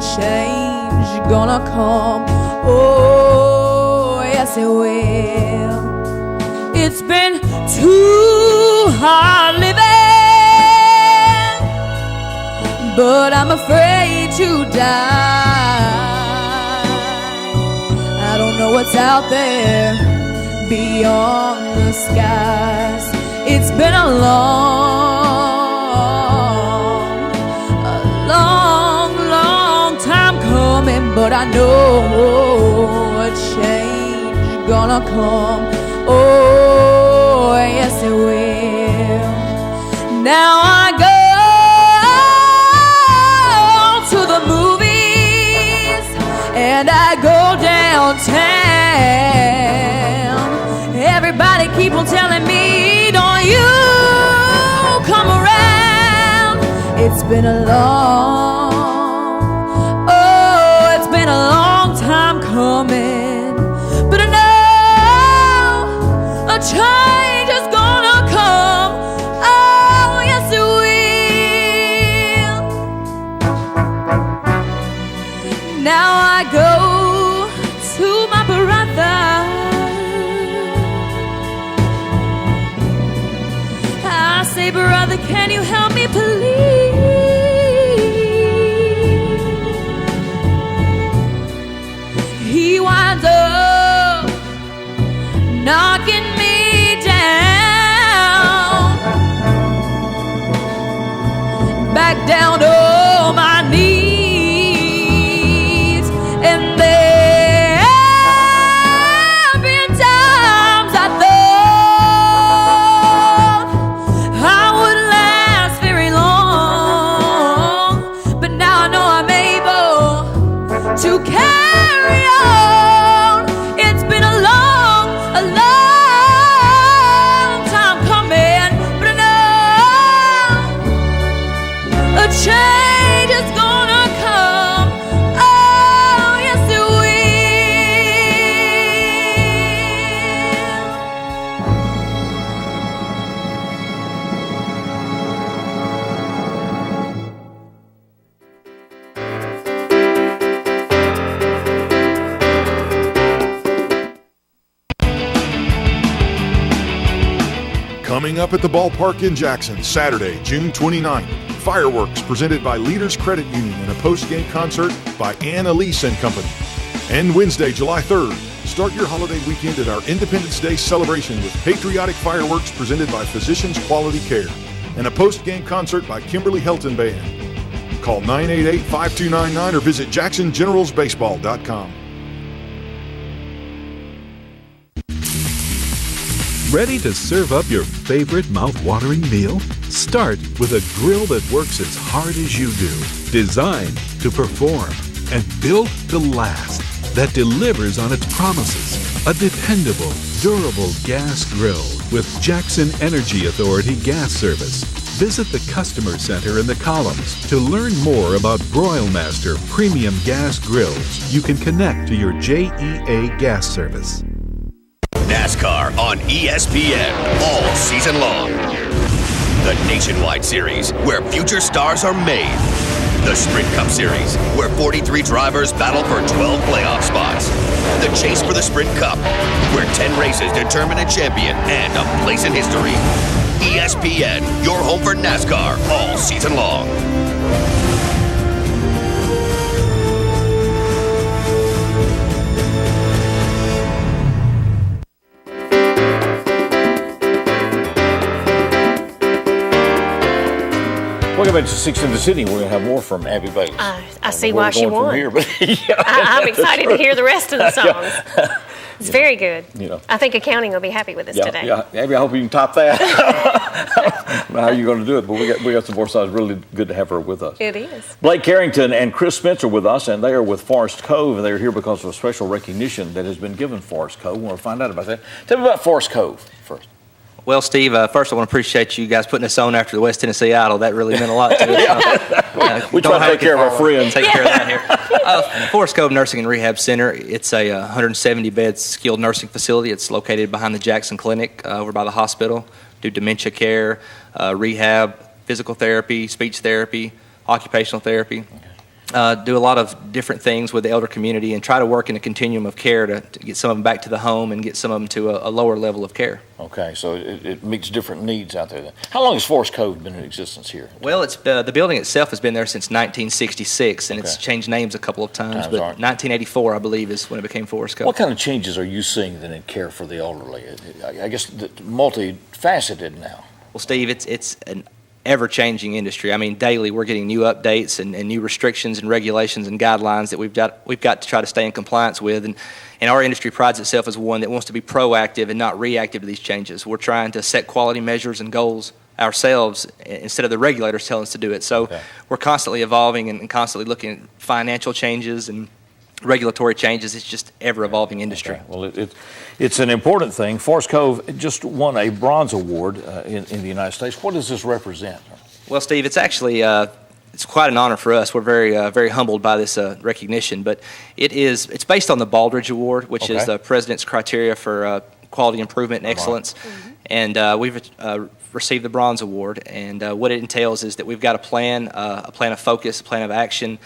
change gonna come. Oh, yes it will. It's been too hard living, but I'm afraid to die. I don't know what's out there beyond the skies. It's been a long time coming, but I know a change gonna come. Oh, yes it will. Now I go to the movies and I go downtown. Everybody keep on telling me, don't you come around. It's been a long time coming, but I know a change is gonna come. Oh, yes it will. Now I go to my brother. I say, brother, can you help me please? He winds up knocking me down, back down on my knees. And there have been times I thought I would last very long, but now I know I'm able to carry on. It's been a long time coming, but I know a change is gonna come. Oh, yes it will. Coming up at the ballpark in Jackson, Saturday, June 29th, fireworks presented by Leaders Credit Union and a post-game concert by Ann Elise and Company. And Wednesday, July 3rd, start your holiday weekend at our Independence Day celebration with patriotic fireworks presented by Physicians Quality Care and a post-game concert by Kimberly Helton Band. Call 988-5299 or visit jacksongeneralsbaseball.com. Ready to serve up your favorite mouth-watering meal? Start with a grill that works as hard as you do, designed to perform, and built to last, that delivers on its promises. A dependable, durable gas grill with Jackson Energy Authority gas service. Visit the Customer Center in the columns to learn more about Broilmaster Premium Gas Grills. You can connect to your JEA gas service. NASCAR on ESPN all season long. The Nationwide Series, where future stars are made. The Sprint Cup Series, where 43 drivers battle for 12 playoff spots. The Chase for the Sprint Cup, where 10 races determine a champion and a place in history. ESPN, your home for NASCAR all season long. Welcome back to Six in the City. We're going to have more from Abby Bates. I see why she won. Here, but I'm excited to hear the rest of the songs. It's very good. Yeah. I think accounting will be happy with us today. Yeah, Abby, I hope you can top that. I don't know how you're going to do it, but we got some more songs. Really good to have her with us. It is. Blake Carrington and Chris Spence are with us, and they are with Forest Cove, and they're here because of a special recognition that has been given Forest Cove. We want to find out about that. Tell me about Forest Cove first. Well, Steve, first I want to appreciate you guys putting us on after the West Tennessee Idol. That really meant a lot to us. We try to take care of our friends. Take care of that here. Forest Cove Nursing and Rehab Center. It's a 170-bed skilled nursing facility. It's located behind the Jackson Clinic over by the hospital. Do dementia care, rehab, physical therapy, speech therapy, occupational therapy. do a lot of different things with the elder community and try to work in a continuum of care to get some of them back to the home and get some of them to a lower level of care. Okay, so it meets different needs out there then. How long has Forest Cove been in existence here? Well, it's the building itself has been there since 1966, and Okay. it's changed names a couple of times, but all right. 1984, I believe, is when it became Forest Cove. What kind of changes are you seeing then in care for the elderly? I guess multifaceted now. Well, Steve, it's an ever-changing industry. I mean, daily we're getting new updates and new restrictions and regulations and guidelines that we've got to try to stay in compliance with. And our industry prides itself as one that wants to be proactive and not reactive to these changes. We're trying to set quality measures and goals ourselves instead of the regulators telling us to do it. So Okay. we're constantly evolving and constantly looking at financial changes and regulatory changes. It's just ever-evolving industry. Okay. Well, it's an important thing. Forest Cove just won a bronze award in the United States. What does this represent? Well, Steve, it's actually it's quite an honor for us. We're very humbled by this recognition. But it's based on the Baldrige Award, which is Okay. the President's criteria for quality improvement and excellence. And we've received the Bronze Award. And what it entails is that we've got a plan of focus, a plan of action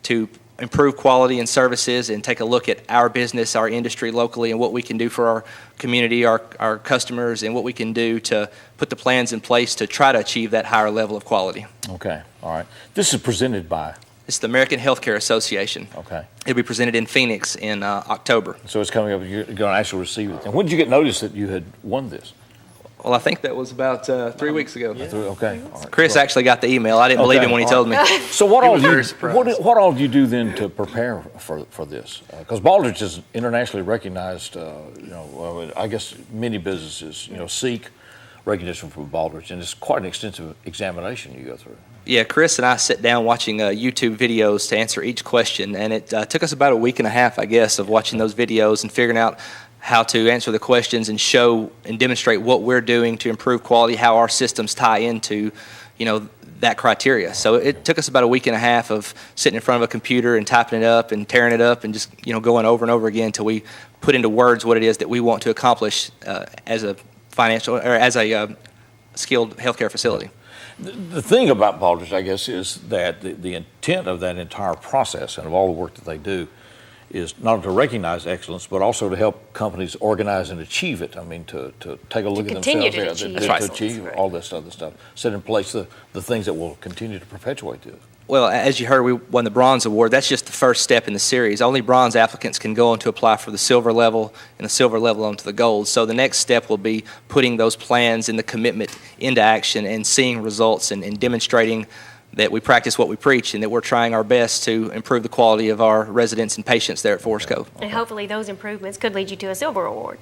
to improve quality and services and take a look at our business, our industry locally, and what we can do for our community, our customers, and what we can do to put the plans in place to try to achieve that higher level of quality. Okay, all right. This is presented by, It's the American Healthcare Association. okay. It'll be presented in Phoenix in October. So it's coming up, you're going to actually receive it. And when did you get notice that you had won this? Well, I think that was about 3 weeks ago. Okay, all right. Chris actually got the email. I didn't believe him when he all told me. So what all very do surprised. what all do you do then to prepare for this? Because Baldrige is internationally recognized. I guess many businesses seek recognition from Baldrige, and it's quite an extensive examination you go through. Yeah, Chris and I sat down watching YouTube videos to answer each question, and it took us about a week and a half, I guess, of watching those videos and figuring out how to answer the questions and show and demonstrate what we're doing to improve quality, how our systems tie into, that criteria. So it took us about a week and a half of sitting in front of a computer and typing it up and tearing it up and just, going over and over again until we put into words what it is that we want to accomplish as a skilled healthcare facility. The thing about Baldrige, I guess, is that the intent of that entire process and of all the work that they do is not to recognize excellence, but also to help companies organize and achieve it. I mean, to take a look at continue themselves, to achieve to excellence, achieve right. all this other stuff, set in place the things that will continue to perpetuate this. Well, as you heard, we won the Bronze Award. That's just the first step in the series. Only bronze applicants can go on to apply for the silver level, and the silver level onto the gold. So the next step will be putting those plans and the commitment into action and seeing results and demonstrating that we practice what we preach and that we're trying our best to improve the quality of our residents and patients there at Forest Cove. And hopefully those improvements could lead you to a silver award.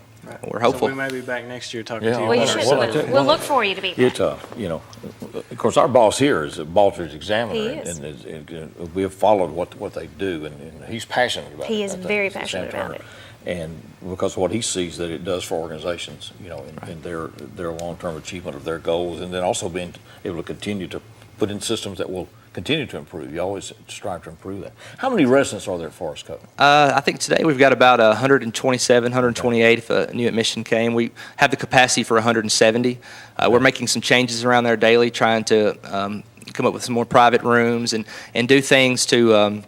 We're hopeful. So we may be back next year talking Yeah, to you. Well, you about should. our Well, We'll look for you to be back. It, of course, our boss here is a Baldrige examiner, He is. and we have followed what they do, and he's passionate about it. He is I think, very Sam passionate about Turner. it. And because of what he sees that it does for organizations, in their long-term achievement of their goals, and then also being able to continue to put in systems that will continue to improve. You always strive to improve that. How many residents are there at Forest Cove? I think today we've got about 127, 128 if a new admission came. We have the capacity for 170. We're making some changes around there daily, trying to come up with some more private rooms and do things to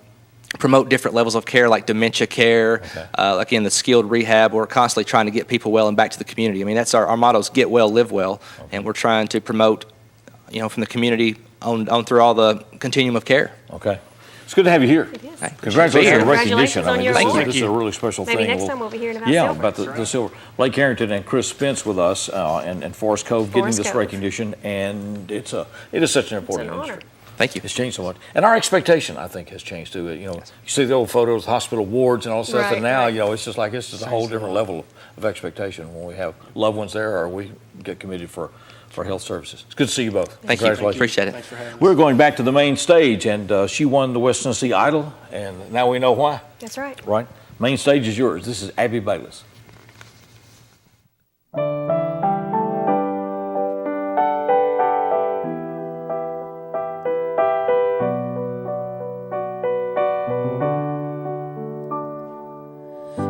promote different levels of care like dementia care, like in the skilled rehab. We're constantly trying to get people well and back to the community. I mean, that's our motto is get well, live well, and we're trying to promote, from the community on through all the continuum of care. Okay. It's good to have you here. It is. Hey, Congratulations on the Congratulations recognition. on your award. This is a really special Maybe thing. next time we'll be hearing about Yeah, silver. about the silver. Blake Carrington and Chris Spence with us, and Forest Cove getting Forest this Cove. recognition, and it is such an important honor. industry. Thank you. It's changed so much, and our expectation, I think, has changed too. You see the old photos, hospital wards, and all that stuff, Right, and now right. it's just like it's just a whole different level of expectation when we have loved ones there, or we get committed for health services. It's good to see you both. Thank you. Congratulations. Appreciate it. Thanks for having us. We're going back to the main stage, and she won the West Tennessee Idol, and now we know why. That's right. Right? Main stage is yours. This is Abby Bayless.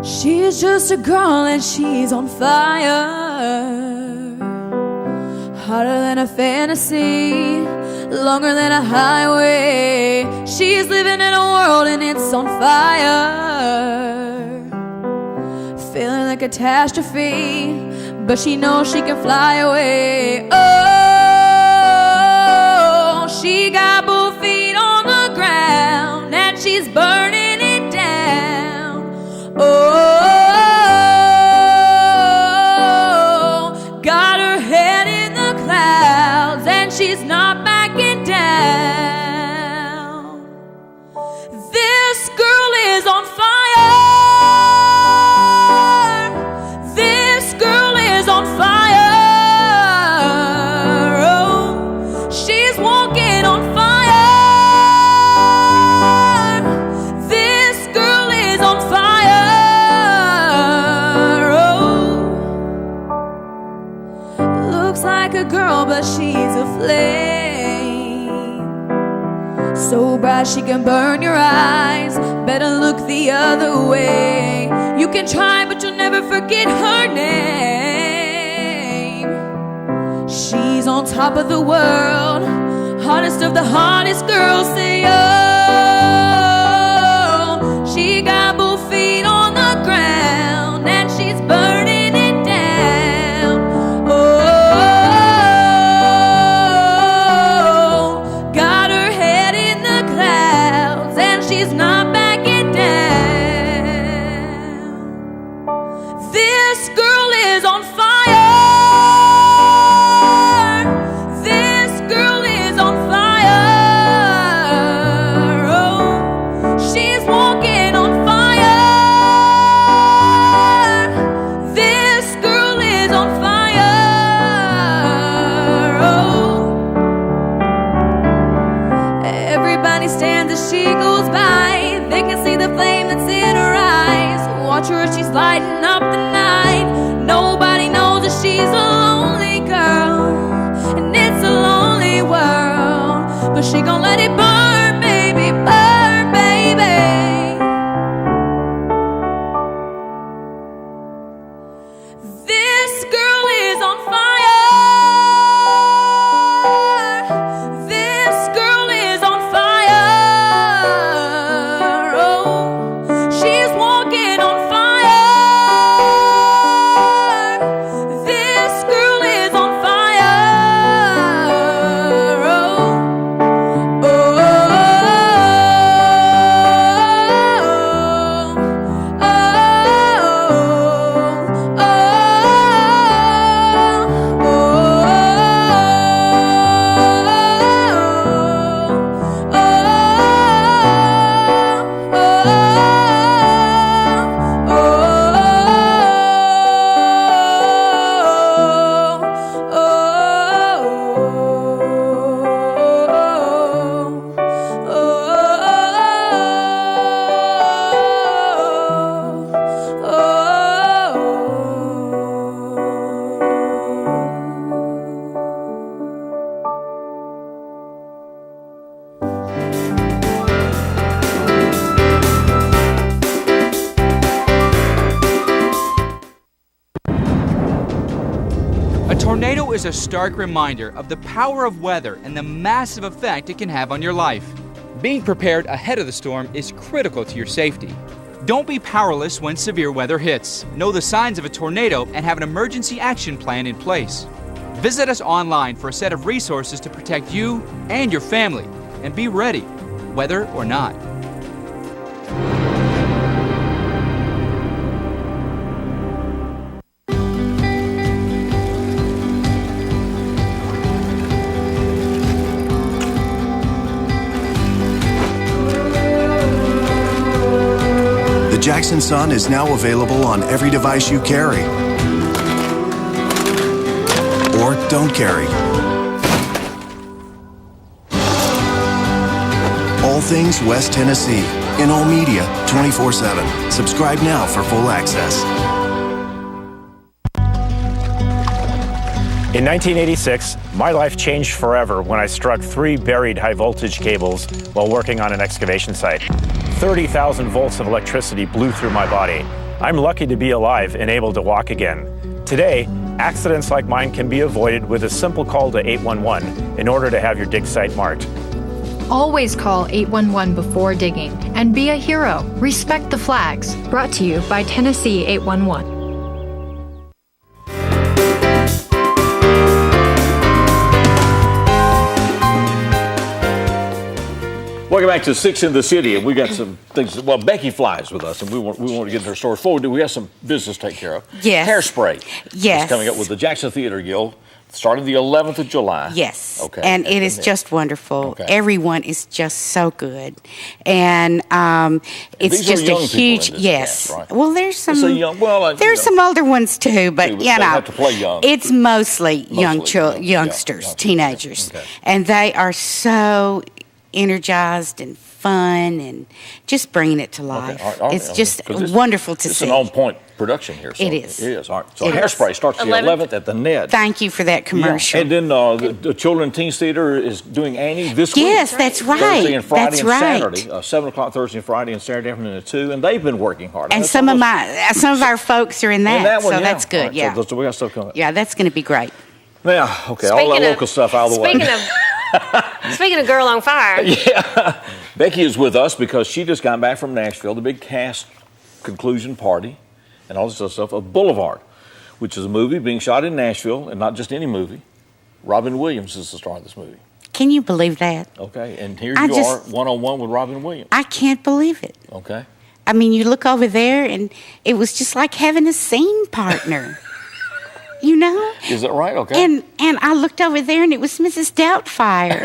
She's just a girl and she's on fire. Hotter than a fantasy, longer than a highway. She's living in a world and it's on fire. Feeling like a catastrophe, but she knows she can fly away. Oh, she got both feet on the ground and she's burning it down. Oh, got her head in the clouds and she's not backing down. This girl is on fire. This girl is on fire. Oh, she's walking on fire. This girl is on fire. Oh, looks like a girl, but she's a flame. So bright she can burn your eyes. Better look the other way. You can try, but you'll never forget her name. She's on top of the world, hottest of the hottest girls. Say oh, she got both feet on the ground and she's burning it down. Oh, got her head in the clouds and she's not backing down. This girl is on fire. This girl is on fire. Oh, she's walking on fire. This girl is on fire. Oh, everybody stands as she goes by. They can see the flame that's in her eyes. Watch her as she's lighting up the night. Nobody knows that she's a lonely girl, and it's a lonely world. But she gon' let it burn, baby, burn, baby. This girl is on fire. This girl is on fire. Oh, she's walking on fire. This girl is on fire. Oh, A tornado is a stark reminder of the power of weather and the massive effect it can have on your life. Being prepared ahead of the storm is critical to your safety. Don't be powerless when severe weather hits. Know the signs of a tornado and have an emergency action plan in place. Visit us online for a set of resources to protect you and your family, and be ready, weather or not. The Jackson Sun is now available on every device you carry or don't carry. All things West Tennessee in all media 24/7. Subscribe now for full access. In 1986, my life changed forever when I struck 3 buried high-voltage cables while working on an excavation site. 30,000 volts of electricity blew through my body. I'm lucky to be alive and able to walk again. Today, Accidents like mine can be avoided with a simple call to 811 in order to have your dig site marked. Always call 811 before digging and be a hero. Respect the flags. Brought to you by Tennessee 811. Welcome back to Six in the City, and we got some things. Well, Becky flies with us, and we want to get her story forward. We have some business to take care of. Yes. Hairspray. Yes. It's coming up with the Jackson Theater Guild, starting the 11th of July. Yes. Okay. And it is just wonderful. Okay. Everyone is just so good, and it's These just are young a people huge in this yes. cast, right? Well, there's some. It's a young, well, there's some older ones too, but They you know, have to play young. It's mostly young Mostly, youngsters, yeah, teenagers, okay. and they are so energized and fun and just bringing it to life. All right, It's just wonderful to see. It's an on-point production here. So It is. It is. All right. So It is. Hairspray starts the 11th at the Ned. Thank you for that commercial. Yeah. And then the Children Teens Theater is doing Annie this week. Yes, that's right. Thursday and Friday That's and right. Saturday. 7 o'clock Thursday and Friday and Saturday afternoon at 2. And they've been working hard. And some of our folks are in that, one, so yeah. that's good. All right, Yeah, So we got stuff coming up. yeah, that's going to be great. Now, okay, all that local stuff out of the way. Speaking of Girl on Fire. Yeah. Becky is with us because she just got back from Nashville, the big cast conclusion party and all this other stuff of Boulevard, which is a movie being shot in Nashville, and not just any movie. Robin Williams is the star of this movie. Can you believe that? Okay, and here you are, one-on-one with Robin Williams. I can't believe it. Okay. I mean, you look over there, and it was just like having a scene partner. You know? Is that right? Okay. And I looked over there, and it was Mrs. Doubtfire.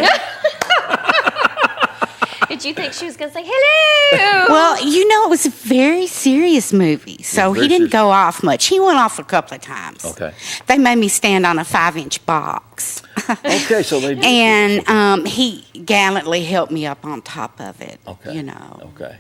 Did you think she was going to say hello? Well, you know, it was a very serious movie, so he didn't go off much. He went off a couple of times. Okay. They made me stand on a 5-inch box. Okay, so they did. And he gallantly helped me up on top of it. Okay. You know. Okay.